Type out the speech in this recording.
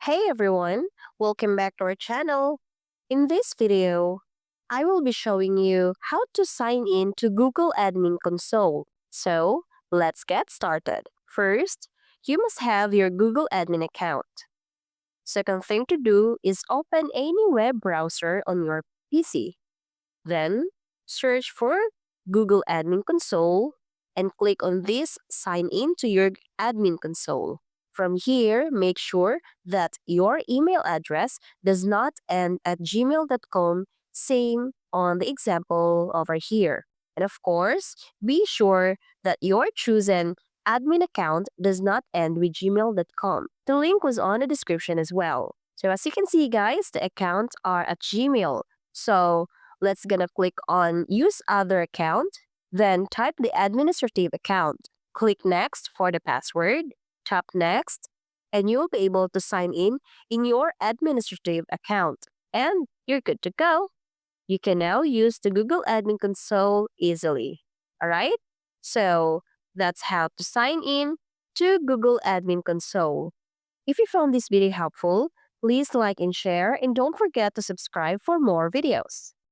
Hey everyone, welcome back to our channel. In this video, I will be showing you how to sign in to Google Admin Console. So, let's get started. First, you must have your Google Admin account. Second thing to do is open any web browser on your PC. Then, search for Google Admin Console and click on this Sign in to your admin console. From here, make sure that your email address does not end at gmail.com, same on the example over here. And of course, be sure that your chosen admin account does not end with gmail.com. The link was on the description as well. So as you can see guys, the accounts are at Gmail. So let's gonna click on use other account, then type the administrative account. Click next for the password, tap next, and you'll be able to sign in your administrative account. And you're good to go. You can now use the Google Admin Console easily. Alright? So that's how to sign in to Google Admin Console. If you found this video helpful, please like and share and don't forget to subscribe for more videos.